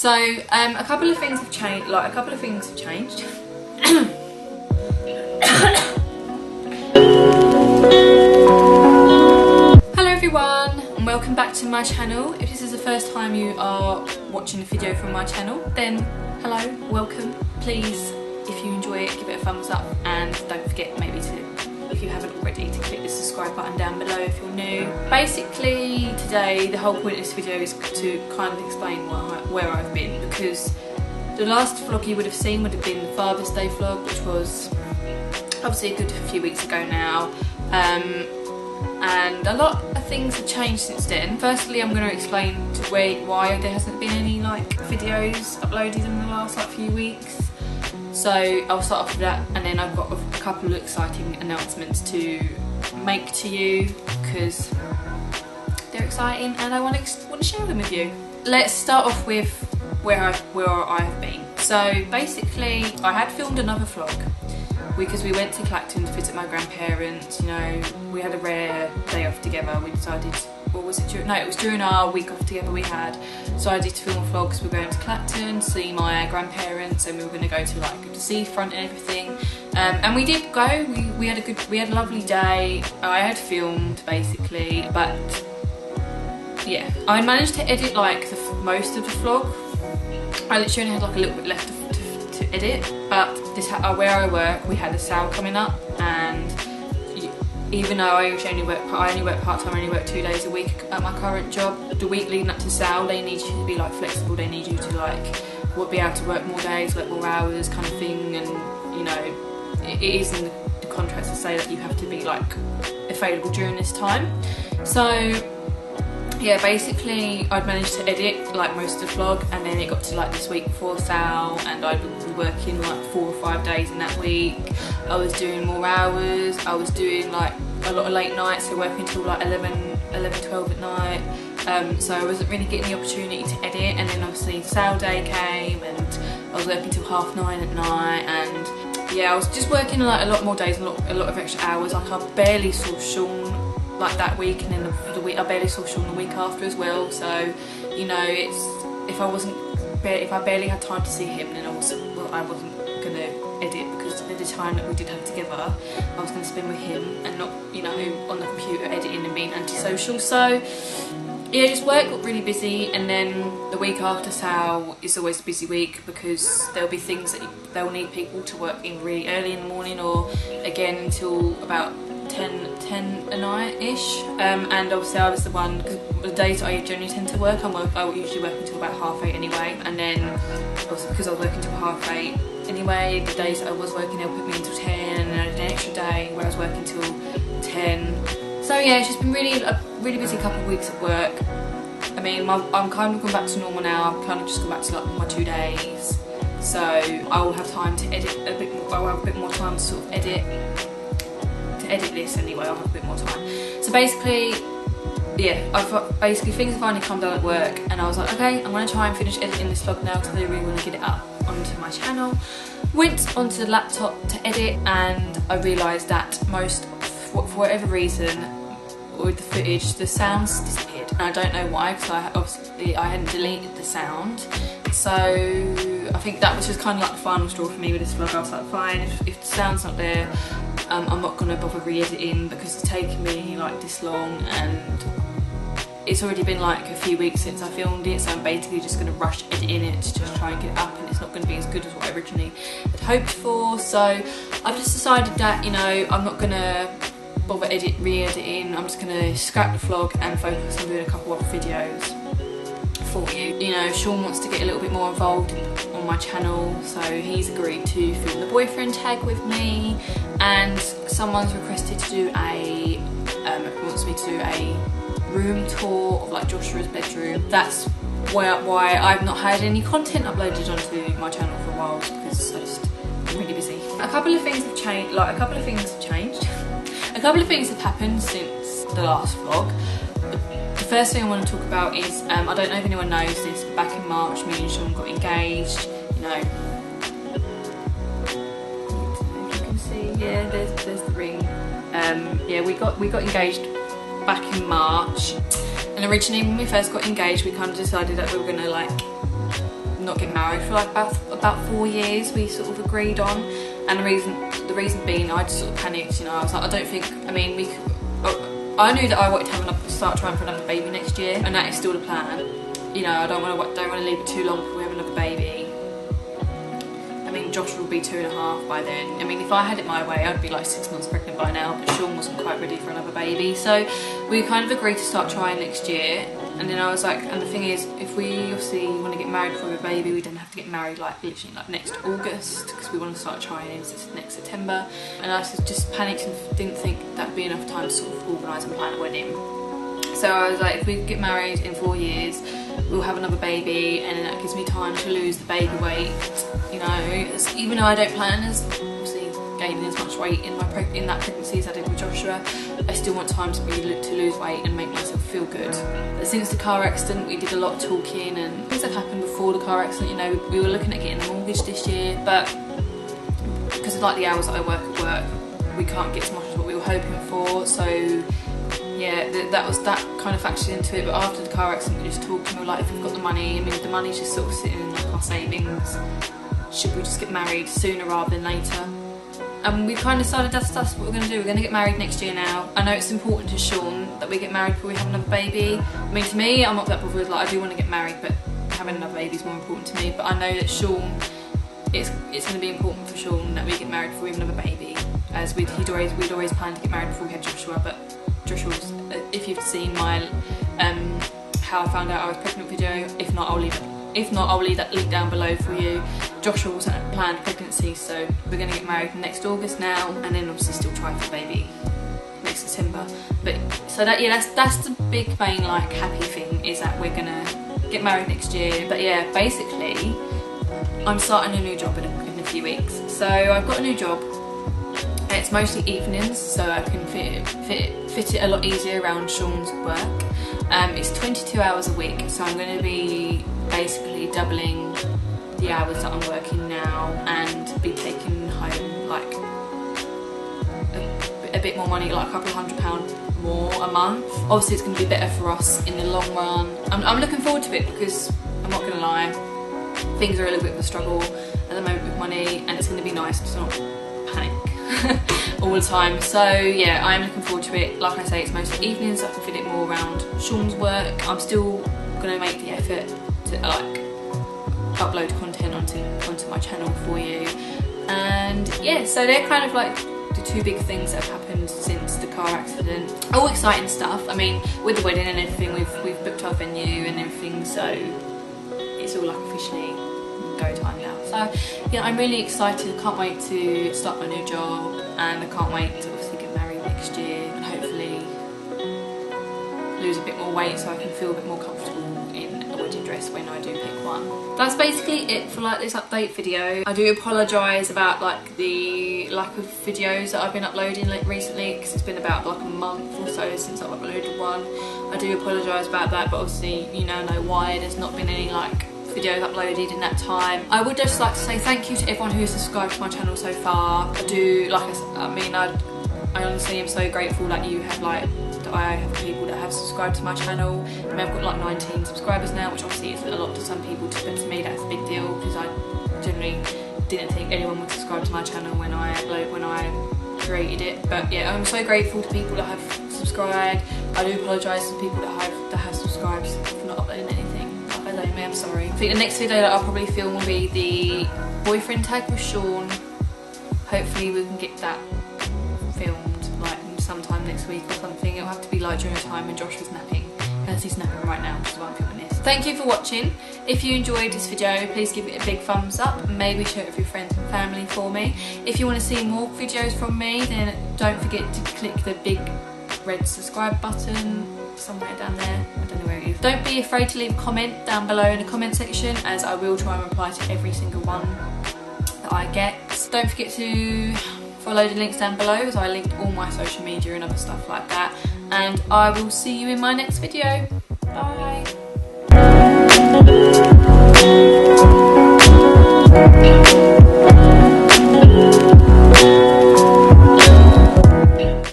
So a couple of things have changed. Hello everyone, and welcome back to my channel. If this is the first time you are watching a video from my channel, then hello, welcome. Please, if you enjoy it, give it a thumbs up, and don't forget maybe to, if you haven't already, to click the subscribe button down below if you're new. Basically today the whole point of this video is to kind of explain where I've been, because the last vlog you would have seen would have been the Father's Day vlog, which was obviously a good few weeks ago now, and a lot of things have changed since then. Firstly, I'm going to explain to why there hasn't been any videos uploaded in the last few weeks. So I'll start off with that, and then I've got a couple of exciting announcements to make to you because they're exciting and I want to share them with you. Let's start off with where I've been. So basically, I had filmed another vlog because we went to Clacton to visit my grandparents. You know, we had a rare day off together. We decided, or was it during? No, it was during our week off together we had. Decided to film a vlog because we were going to Clacton to see my grandparents, and we were going to go to the seafront and everything. And we did go. We had a lovely day. I had filmed basically, but yeah, I managed to edit most of the vlog. I literally only had a little bit left to edit, but where I work, we had a sale coming up, and even though I only work part-time, I only work 2 days a week at my current job, the week leading up to sale, they need you to be flexible. They need you to be able to work more days, work more hours, kind of thing. And you know, it is in the contracts to say that you have to be available during this time. So yeah, basically I'd managed to edit most of the vlog, and then it got to this week before sale, and I'd be working 4 or 5 days in that week. I was doing more hours. I was doing a lot of late nights, so working till 11, 12 at night. So I wasn't really getting the opportunity to edit. And then obviously sale day came, and I was working till 9:30 at night, and yeah, I was just working a lot more days, a lot of extra hours. I barely saw Shaun that week, and then the week I barely saw Shaun the week after as well. So you know, if I barely had time to see him, then I wasn't gonna edit, because the time that we did have together I was gonna spend with him and not, you know, on the computer editing and being antisocial. So yeah, just work got really busy, and then the week after sale is always a busy week because there'll be things that they'll need people to work in really early in the morning, or again until about 10 at night-ish, and obviously I was the one, because the days that I generally tend to work, I usually work until about 8:30 anyway, and then obviously because I was working until 8:30 anyway, the days that I was working, they'll put me until 10, and then I did an extra day where I was working till 10. So yeah, it's just been a really busy couple of weeks of work. I mean, I'm kind of gone back to normal now. I've kind of just gone back to my 2 days, so I will have time to edit a bit more. I'll have a bit more time to sort of edit this anyway. I'll have a bit more time. So basically, yeah, things have finally come down at work, and I was like, okay, I'm going to try and finish editing this vlog now because I really want to get it up onto my channel. Went onto the laptop to edit, and I realised that for whatever reason, with the footage, the sounds disappeared, and I don't know why, because I hadn't deleted the sound. So I think that was just kind of the final straw for me with this vlog. I was like, fine, if the sound's not there, I'm not going to bother re-editing, because it's taken me this long, and it's already been a few weeks since I filmed it, so I'm basically just going to rush editing it to just try and get it up, and it's not going to be as good as what I originally had hoped for. So I've just decided that, you know, I'm not going to bother re-editing. I'm just going to scrap the vlog and focus on doing a couple of videos for you. You know, Shaun wants to get a little bit more involved on my channel, so he's agreed to film the boyfriend tag with me, and someone's requested to do wants me to do a room tour of Joshua's bedroom. That's why I've not had any content uploaded onto my channel for a while, because I'm really busy. A couple of things have changed. A couple of things have happened since the last vlog. The first thing I want to talk about is, I don't know if anyone knows this, but back in March me and Shaun got engaged. You know, if you can see, yeah, there's the ring. Yeah, we got engaged back in March, and originally when we first got engaged we kind of decided that we were gonna not get married for like about 4 years. We sort of agreed on, and the reason being, I just sort of panicked. You know, I was like, I don't think. I mean, I knew that I wanted to start trying for another baby next year, and that is still the plan. You know, I don't want to leave it too long before we have another baby. I mean, Josh will be 2.5 by then. I mean, if I had it my way, I'd be like 6 months pregnant by now, but Shaun wasn't quite ready for another baby. So we kind of agreed to start trying next year. And then I was like, and the thing is, if we obviously want to get married for a baby, we don't have to get married like literally like next August, because we want to start trying next September. And I just panicked and didn't think that'd be enough time to sort of organise and plan a wedding. So I was like, if we get married in 4 years, we'll have another baby, and then that gives me time to lose the baby weight. You know, even though I don't plan as obviously gaining as much weight in that pregnancy as I did with Joshua, I still want time to lose weight and make myself feel good. But since the car accident, we did a lot of talking, and things that happened before the car accident. You know, we were looking at getting a mortgage this year, but because of like the hours that I work at work, we can't get as much as what we were hoping for. So yeah, that kind of factored into it. But after the car accident, we just talked, and we were like, if we've got the money, I mean, the money's just sort of sitting in like our savings, should we just get married sooner rather than later? And we kind of decided that's what we're going to do. We're going to get married next year now. I know it's important to Shaun that we get married before we have another baby. I mean, to me, I'm not that bothered. Like, I do want to get married, but having another baby is more important to me. But I know that Shaun, it's going to be important for Shaun that we get married before we have another baby, as we'd always planned to get married before we had Joshua. But Joshua's, if you've seen my how I found out I was pregnant video, if not, I'll leave that link down below for you. Joshua wasn't a planned pregnancy, so we're going to get married next August now, and then obviously still try for the baby next December. But so that's the big main like happy thing, is that we're gonna get married next year. But yeah, basically I'm starting a new job in a few weeks. So I've got a new job. It's mostly evenings, so I can fit it a lot easier around Shaun's work. It's 22 hours a week, so I'm going to be basically doubling the hours that I'm working now, and be taking home like a bit more money, like a couple of £100 more a month. Obviously it's going to be better for us in the long run. I'm looking forward to it, because I'm not going to lie, things are a little bit of a struggle at the moment with money, and it's going to be nice to not panic all the time. So yeah, I'm looking forward to it. Like I say, it's mostly evenings, so I can fit it more around Shaun's work. I'm still going to make the effort to like upload content onto my channel for you. And yeah, so they're kind of like the two big things that have happened since the car accident. All exciting stuff. I mean, with the wedding and everything, we've booked our venue and everything, so it's all like officially go time now. So yeah, I'm really excited. I can't wait to start my new job, and I can't wait to obviously get married next year and hopefully lose a bit more weight so I can feel a bit more comfortable in a wedding dress when I do pick one. That's basically it for like this update video. I do apologise about like the lack of videos that I've been uploading like recently, because it's been about like a month or so since I've uploaded one. I do apologise about that, but obviously you know why there's not been any like videos uploaded in that time. I would just like to say thank you to everyone who has subscribed to my channel so far. I do, like I honestly am so grateful that you have like, that I have people that have subscribed to my channel. I mean, I've got like 19 subscribers now, which obviously is a lot to some people, but to me that's a big deal, because I generally didn't think anyone would subscribe to my channel when I created it. But yeah, I'm so grateful to people that have subscribed. I do apologise to people that have subscribed for not uploading anything. I'm sorry. I think the next video that I'll probably film will be the boyfriend tag with Shaun. Hopefully we can get that filmed like sometime next week or something. It'll have to be like during a time when Josh was napping, because he's napping right now, which is why I'm filming this. Thank you for watching. If you enjoyed this video, please give it a big thumbs up, and maybe share it with your friends and family for me. If you want to see more videos from me, then don't forget to click the big red subscribe button somewhere down there. I don't know where it is. Don't be afraid to leave a comment down below in the comment section, as I will try and reply to every single one that I get. Don't forget to follow the links down below, as I linked all my social media and other stuff like that. And I will see you in my next video. Bye.